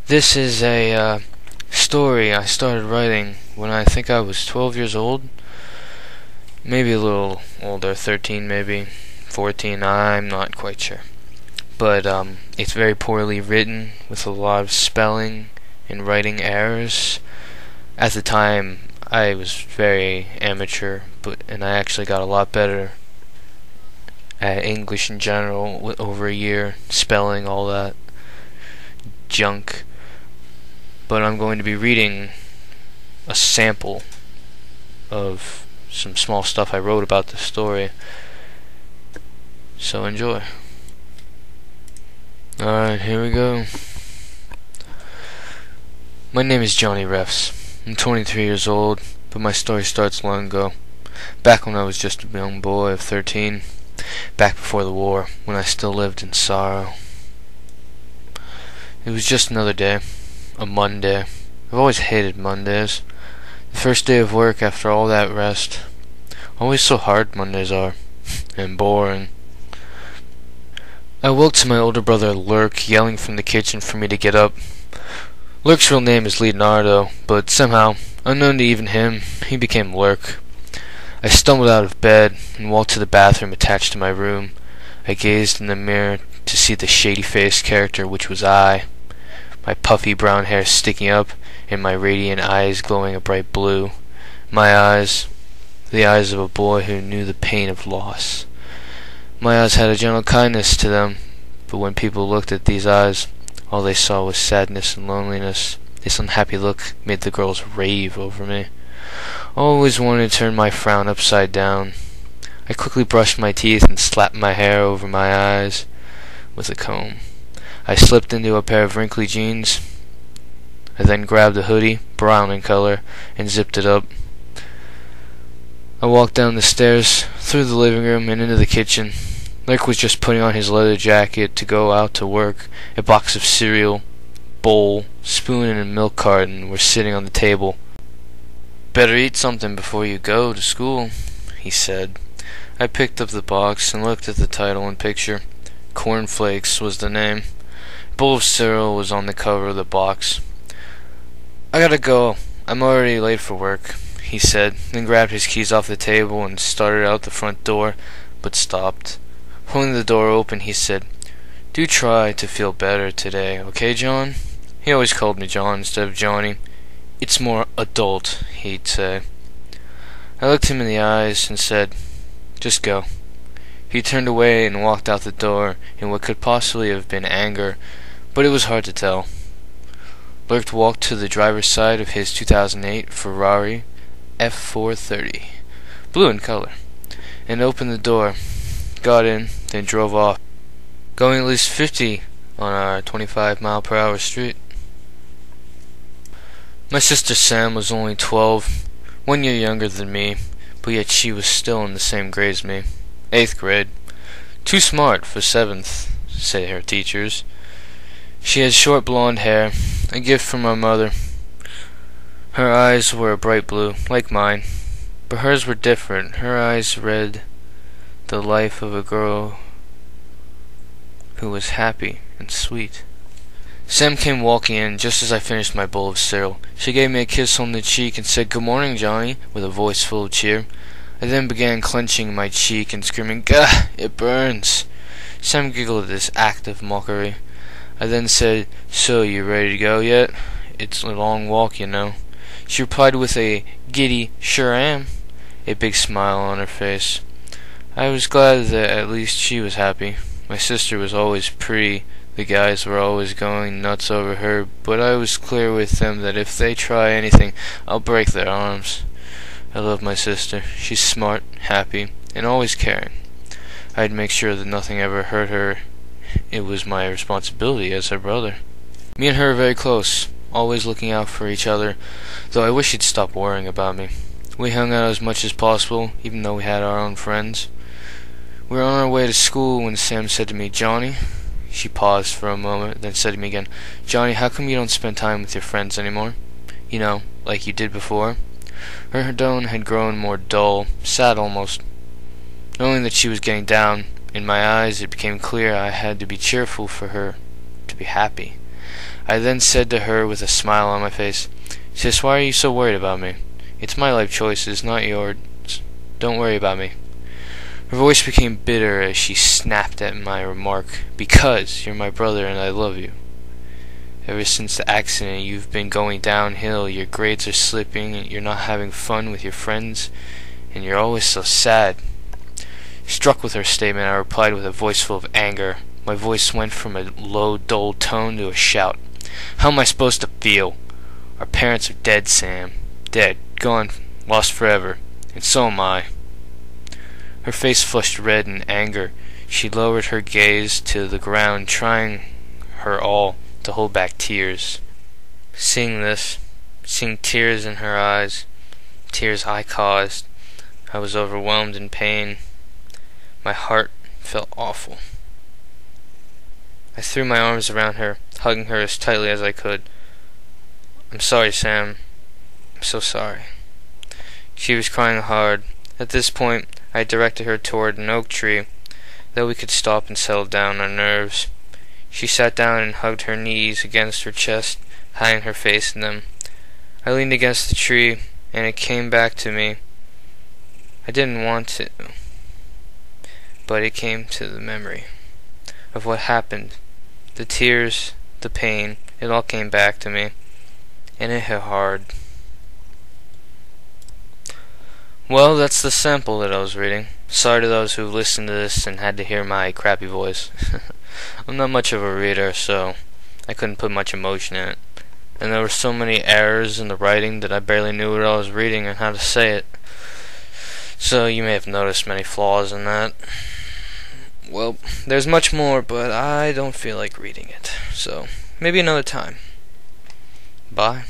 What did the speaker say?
This is a story I started writing when I think I was 12 years old. Maybe a little older, 13 maybe, 14, I'm not quite sure. But it's very poorly written with a lot of spelling and writing errors. At the time, I was very amateur, and I actually got a lot better at English in general with over a year, spelling, all that junk. But I'm going to be reading a sample of some small stuff I wrote about the story. So enjoy. Alright, here we go. My name is Johnny Refs. I'm 23 years old, but my story starts long ago. Back when I was just a young boy of 13. Back before the war, when I still lived in sorrow. It was just another day. A Monday. I've always hated Mondays. The first day of work after all that rest. Always so hard Mondays are. And boring. I woke to my older brother Lurk yelling from the kitchen for me to get up. Lurk's real name is Leonardo, but somehow, unknown to even him, he became Lurk. I stumbled out of bed and walked to the bathroom attached to my room. I gazed in the mirror to see the shady-faced character which was I. My puffy brown hair sticking up, and my radiant eyes glowing a bright blue. My eyes, the eyes of a boy who knew the pain of loss. My eyes had a gentle kindness to them, but when people looked at these eyes, all they saw was sadness and loneliness. This unhappy look made the girls rave over me. I always wanted to turn my frown upside down. I quickly brushed my teeth and slapped my hair over my eyes with a comb. I slipped into a pair of wrinkly jeans. I then grabbed a hoodie, brown in color, and zipped it up. I walked down the stairs, through the living room, and into the kitchen. Lurk was just putting on his leather jacket to go out to work. A box of cereal, bowl, spoon, and a milk carton were sitting on the table. "Better eat something before you go to school," he said. I picked up the box and looked at the title and picture. Cornflakes was the name. A bowl of cereal was on the cover of the box. "I gotta go. I'm already late for work," he said, then grabbed his keys off the table and started out the front door, but stopped. Pulling the door open, he said, "Do try to feel better today, okay, John?" He always called me John instead of Johnny. "It's more adult," he'd say. I looked him in the eyes and said, "Just go." He turned away and walked out the door in what could possibly have been anger, but it was hard to tell. Lurk walked to the driver's side of his 2008 Ferrari F430, blue in color, and opened the door, got in, then drove off, going at least 50 on our 25-mile-per-hour street. My sister Sam was only 12, 1 year younger than me, but yet she was still in the same grade as me, 8th grade. Too smart for 7th, say her teachers. She had short blonde hair, a gift from our mother. Her eyes were a bright blue, like mine, but hers were different. Her eyes read the life of a girl who was happy and sweet. Sam came walking in just as I finished my bowl of cereal. She gave me a kiss on the cheek and said, "Good morning, Johnny," with a voice full of cheer. I then began clenching my cheek and screaming, "Gah, it burns." Sam giggled at this act of mockery. I then said, "So, you ready to go yet? It's a long walk, you know." She replied with a giddy, "Sure am," a big smile on her face. I was glad that at least she was happy. My sister was always pretty. The guys were always going nuts over her, but I was clear with them that if they try anything, I'll break their arms. I love my sister. She's smart, happy, and always caring. I'd make sure that nothing ever hurt her. It was my responsibility as her brother. Me and her are very close, always looking out for each other, though I wish she'd stop worrying about me. We hung out as much as possible, even though we had our own friends. We were on our way to school when Sam said to me, "Johnny." She paused for a moment, then said to me again, "Johnny, how come you don't spend time with your friends anymore? You know, like you did before?" Her tone had grown more dull, sad almost. Knowing that she was getting down, in my eyes it became clear I had to be cheerful for her to be happy. I then said to her with a smile on my face, "Sis, why are you so worried about me? It's my life choices, not yours. Don't worry about me." Her voice became bitter as she snapped at my remark, "Because you're my brother and I love you. Ever since the accident, you've been going downhill. Your grades are slipping, you're not having fun with your friends, and you're always so sad." Struck with her statement, I replied with a voice full of anger. My voice went from a low, dull tone to a shout. "How am I supposed to feel? Our parents are dead, Sam. Dead. Gone. Lost forever. And so am I." Her face flushed red in anger. She lowered her gaze to the ground, trying her all to hold back tears. Seeing this, seeing tears in her eyes, tears I caused, I was overwhelmed in pain. My heart felt awful. I threw my arms around her, hugging her as tightly as I could. "I'm sorry, Sam. I'm so sorry." She was crying hard. At this point, I directed her toward an oak tree, that we could stop and settle down our nerves. She sat down and hugged her knees against her chest, hiding her face in them. I leaned against the tree, and it came back to me. I didn't want to, but it came to the memory of what happened. The tears, the pain, it all came back to me, and it hit hard. Well, that's the sample that I was reading. Sorry to those who listened to this and had to hear my crappy voice. I'm not much of a reader, so I couldn't put much emotion in it. And there were so many errors in the writing that I barely knew what I was reading and how to say it. So you may have noticed many flaws in that. Well, there's much more, but I don't feel like reading it. So maybe another time. Bye.